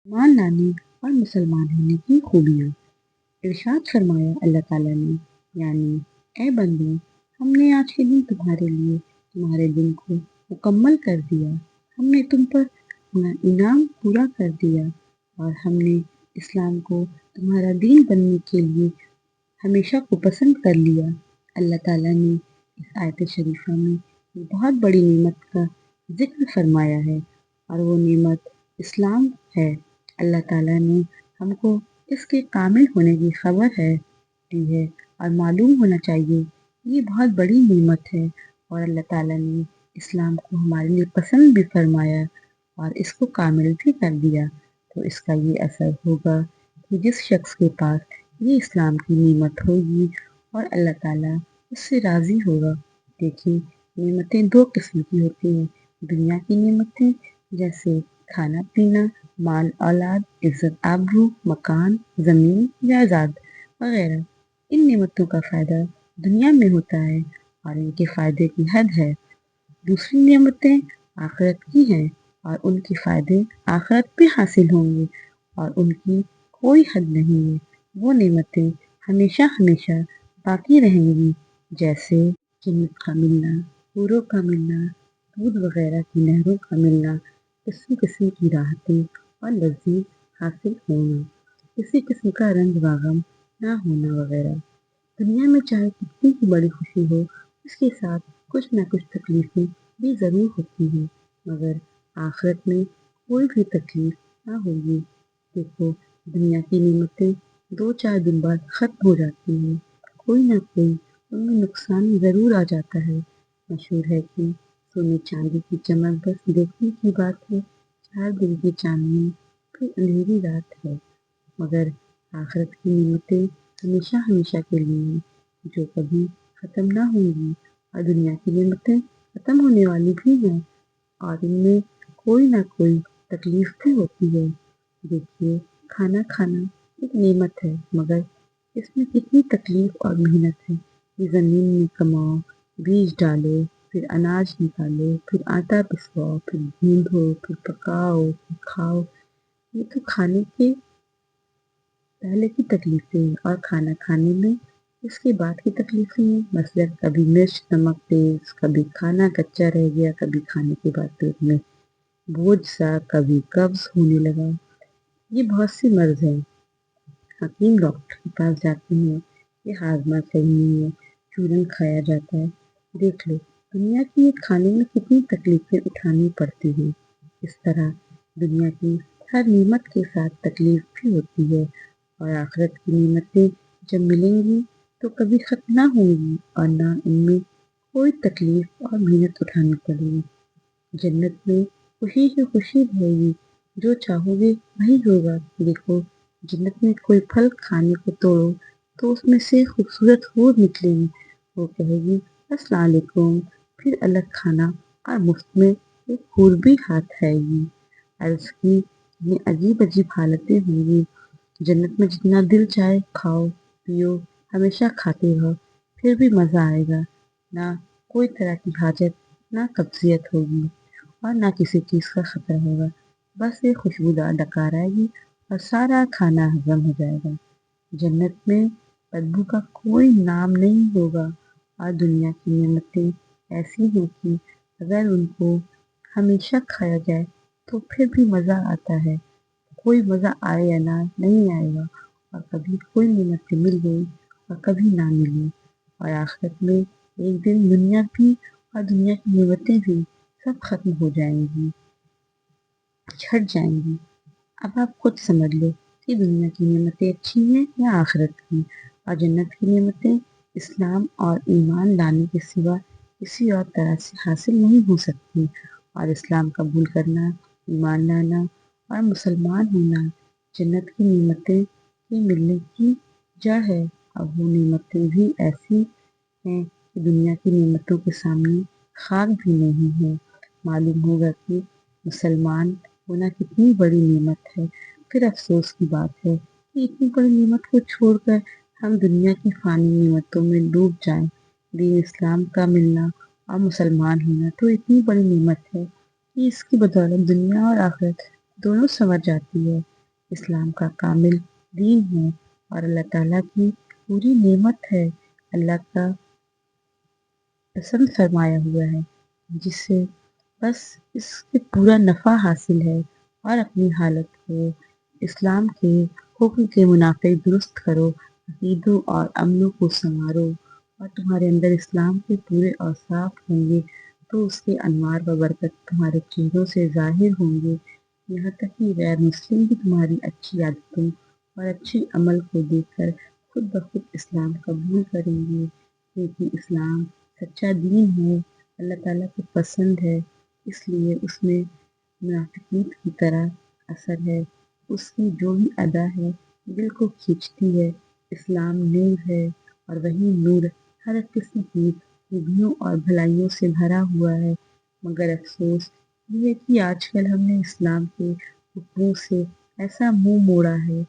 مان लाने और मुसलमान होने की खूबियाँ। इरशाद फरमाया अल्लाह ताला ने, यानी ए बंदो, हमने आज के दिन तुम्हारे लिए तुम्हारे दिन को मुकम्मल कर दिया। हमने तुम पर अपना इनाम पूरा कर दिया और हमने इस्लाम को तुम्हारा दीन बनने के लिए हमेशा को पसंद कर लिया। अल्लाह ताला ने इस आयत शरीफा में एक बहुत बड़ी नेमत का जिक्र फरमाया है और वो नेमत इस्लाम है। अल्लाह ताला ने हमको इसके कामिल होने की खबर है दी है और मालूम होना चाहिए ये बहुत बड़ी नेमत है और अल्लाह ताला ने इस्लाम को हमारे लिए पसंद भी फरमाया और इसको कामिल भी कर दिया। तो इसका ये असर होगा कि जिस शख्स के पास ये इस्लाम की नेमत होगी और अल्लाह ताला उससे राज़ी होगा। देखिए, नेमतें दो किस्म की होती हैं। दुनिया की नेमतें जैसे खाना पीना, माल औलाद, इज्जत आबरू, मकान, ज़मीन, जायदाद वगैरह। इन नेमतों का फ़ायदा दुनिया में होता है और इनके फ़ायदे की हद है। दूसरी नेमतें आखिरत की हैं और उनके फ़ायदे आखिरत में हासिल होंगे और उनकी कोई हद नहीं है। वो नेमतें हमेशा हमेशा बाकी रहेंगी, जैसे जन्नत का मिलना, हूरों का मिलना, दूध वगैरह की नहरों का मिलना, किस्म किस्म की राहतें और लज़ीज़ हासिल होना, किसी किस्म का रंज बागम ना होना वगैरह। दुनिया में चाहे कितनी ही बड़ी खुशी हो, उसके साथ कुछ न कुछ तकलीफ़ें भी ज़रूर होती हैं, मगर आखिरत में कोई भी तकलीफ़ ना होगी। देखो, दुनिया की नेमतें 2-4 दिन बाद ख़त्म हो जाती हैं, कोई ना कोई उनमें नुकसान ज़रूर आ जाता है। मशहूर है कि सोने चांदी की चमक बस देखने की बात है, 4 दिन की चांदनी फिर अंधेरी रात है। मगर आखिरत की नेमतें हमेशा हमेशा के लिए हैं, जो कभी ख़त्म ना होंगी और दुनिया की नेमतें ख़त्म होने वाली भी हैं और इनमें कोई ना कोई तकलीफ़ भी होती है। देखिए, खाना खाना एक नेमत है, मगर इसमें कितनी तकलीफ़ और मेहनत है कि ज़मीन में कमाओ, बीज डालो, फिर अनाज निकालो, फिर आटा पिसवाओ, फिर गूँथो, फिर पकाओ, फिर खाओ। ये तो खाने के पहले की तकलीफ़ें हैं और खाना खाने में इसके बाद की तकलीफ़ें हैं। मसलन कभी मिर्च नमक तेज़, कभी खाना कच्चा रह गया, कभी खाने के बाद पेट में बोझ सा, कभी कब्ज़ होने लगा। ये बहुत सी मर्ज़ हैं। हकीम डॉक्टर के पास जाते हैं, ये हाजमा सही नहीं है, चूरन खाया जाता है। देख लो, दुनिया की ये खाने में कितनी तकलीफ़ें उठानी पड़ती हैं। इस तरह दुनिया की हर नेमत के साथ तकलीफ़ भी होती है और आखिरत की नेमतें जब मिलेंगी तो कभी ख़त्म ना होंगी और ना इनमें कोई तकलीफ़ और मेहनत उठानी पड़ेगी। जन्नत में खुशी ही खुशी रहेगी, जो चाहोगे वही होगा। देखो, जन्नत में कोई फल खाने को तोड़ो तो उसमें से खूबसूरत हूर निकलेगी। वो कहेगी अस्सलाम वालेकुम, फिर अलग खाना और मुफ्त में एक हूर भी हाथ आएगी। अर्ज़ की ये अजीब अजीब हालतें होंगी। जन्नत में जितना दिल चाहे खाओ पियो, हमेशा खाते रहो, फिर भी मज़ा आएगा। ना कोई तरह की हाजत, ना कब्ज़ियत होगी और ना किसी चीज़ का ख़तरा होगा। बस एक खुशबूदार डकार आएगी और सारा खाना हज़म हो जाएगा। जन्नत में बदबू का कोई नाम नहीं होगा और दुनिया की नेमतें ऐसी हैं कि अगर उनको हमेशा खाया जाए तो फिर भी मज़ा आता है। कोई मज़ा आए या ना, नहीं आएगा और कभी कोई नेमतें मिल गई और कभी ना मिली और आखिरत में एक दिन दुनिया भी और दुनिया की नेमतें भी सब ख़त्म हो जाएंगी, छँट जाएंगी। अब आप खुद समझ लो कि दुनिया की नेमतें अच्छी हैं या आखिरत की, और जन्नत की नेमतें इस्लाम और ईमान लाने के सिवा किसी और तरह से हासिल नहीं हो सकती। और इस्लाम कबूल करना, ईमान लाना और मुसलमान होना जन्नत की नेमतें के मिलने की जड़ है। अब वो नेमतें भी ऐसी हैं कि दुनिया की नेमतों के सामने खाक भी नहीं है। मालूम होगा कि मुसलमान होना कितनी बड़ी नेमत है। फिर अफ़सोस की बात है कि इतनी बड़ी नेमत को छोड़कर हम दुनिया की फ़ानी नेमतों में डूब जाएँ। दीन इस्लाम का मिलना और मुसलमान होना तो इतनी बड़ी नेमत है कि इसकी बदौलत दुनिया और आखिरत दोनों संवर जाती है। اسلام کا کامل دین ہے اور اللہ تعالیٰ کی پوری نعمت ہے، اللہ کا پسند فرمایا ہوا ہے، جس سے بس اس سے پورا نفع حاصل ہے۔ اور اپنی حالت کو اسلام کے حکم کے منافق درست کرو، عقیدوں اور عملوں کو سنوارو، اور تمہارے اندر اسلام کے پورے اوصاف ہوں گے تو اس کے انوار و برکت تمہارے چہروں سے ظاہر ہوں گے، یہاں تک کہ غیر مسلم بھی تمہاری اچھی عادتوں اور اچھی عمل کو دیکھ کر خود بخود اسلام قبول کریں گے، کیونکہ اسلام سچا دین ہے، اللہ تعالیٰ کو پسند ہے، اس لیے اس میں منافقین کی طرح اثر ہے، اس کی جو بھی ادا ہے دل کو کھینچتی ہے۔ اسلام نور ہے اور وہی نور ہر قسم کی خوبیوں اور بھلائیوں سے بھرا ہوا ہے، مگر افسوس یہ ہے کہ آج کل ہم نے اسلام کے حکموں سے ایسا منہ موڑا ہے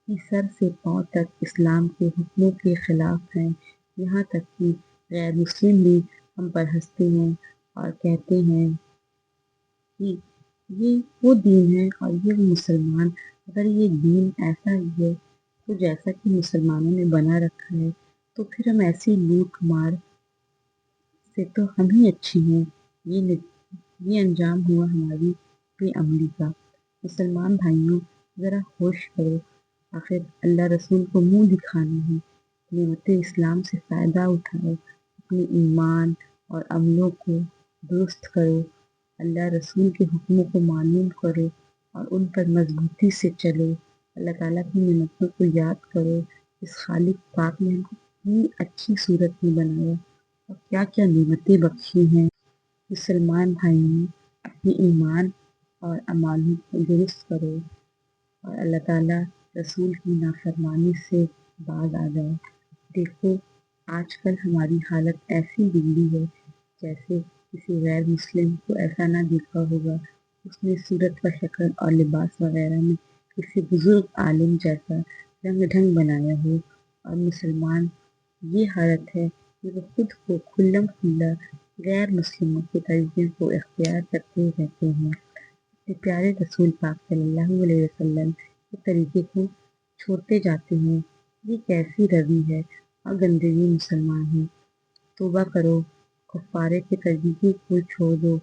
کہ سر سے پاؤں تک اسلام کے حکموں کے خلاف ہیں، یہاں تک کہ غیر مسلم بھی ہم پر ہنستے ہیں اور کہتے ہیں کہ یہ وہ دین ہے اور یہ وہ مسلمان، اگر یہ دین ایسا ہی ہے تو جیسا کہ مسلمانوں نے بنا رکھا ہے تو پھر ہم ایسی لوٹ مار سے تو ہم ہی اچھی ہیں، یہ انجام ہوا ہماری بے عملی کا۔ مسلمان بھائیوں، ذرا ہوش کرو، آخر اللہ رسول کو منہ دکھانا ہے، نعمت اسلام سے فائدہ اٹھاؤ، اپنے ایمان اور عملوں کو درست کرو، اللہ رسول کے حکموں کو معلوم کرو اور ان پر مضبوطی سے چلو، اللہ تعالیٰ کی نعمتوں کو یاد کرو، اس خالق پاک نے ہم کو کتنی اچھی صورت میں بنایا اور کیا کیا نعمتیں بخشی ہیں۔ مسلمان بھائیوں، اپنے ایمان اور اعمالوں کو درست کرو اور اللہ تعالیٰ رسول کی نافرمانی سے باز آ جاؤ۔ دیکھو آج کل ہماری حالت ایسی بگڑی ہے جیسے کسی غیر مسلم کو ایسا نہ دیکھا ہوگا، اس نے صورت و شکل اور لباس وغیرہ میں کسی بزرگ عالم جیسا رنگ ڈھنگ بنایا ہو، اور مسلمان یہ حالت ہے کہ وہ خود کو کھلم کھلا غیر مسلموں کے طریقے کو اختیار کرتے رہتے ہیں، اپنے پیارے رسول پاک صلی اللہ علیہ وسلم کے طریقے کو چھوڑتے جاتے ہیں۔ یہ کیسی روی ہے اور گندگی مسلمان ہے، توبہ کرو، کفارے کے طریقے کو چھوڑ دو۔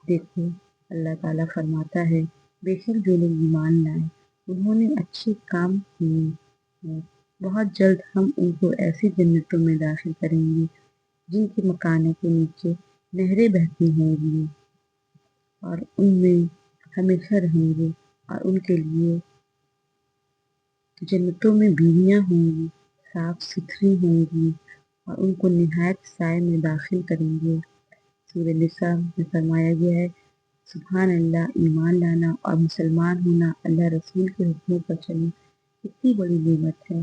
دیکھو اللہ تعالیٰ فرماتا ہے، بے شک جو لوگ ایمان لائے انہوں نے اچھے کام کیے ہیں، بہت جلد ہم ان کو ایسی جنتوں میں داخل کریں گے جن کے مکانوں کے نیچے نہریں بہتی ہوں گی اور ان میں ہمیشہ رہیں گے، اور ان کے لیے جنتوں میں بیویاں ہوں گی، صاف ستھری ہوں گی اور ان کو نہایت سائے میں داخل کریں گے۔ سورہ نساء میں فرمایا گیا ہے، سبحان اللہ، ایمان لانا اور مسلمان ہونا، اللہ رسول کے حکموں پر چلنا کتنی بڑی نعمت ہے۔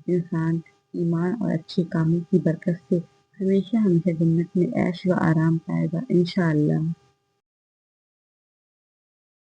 انسان ایمان اور اچھے کاموں کی برکت سے ہمیشہ ہمیشہ جنت میں عیش و آرام پائے گا انشاءاللہ۔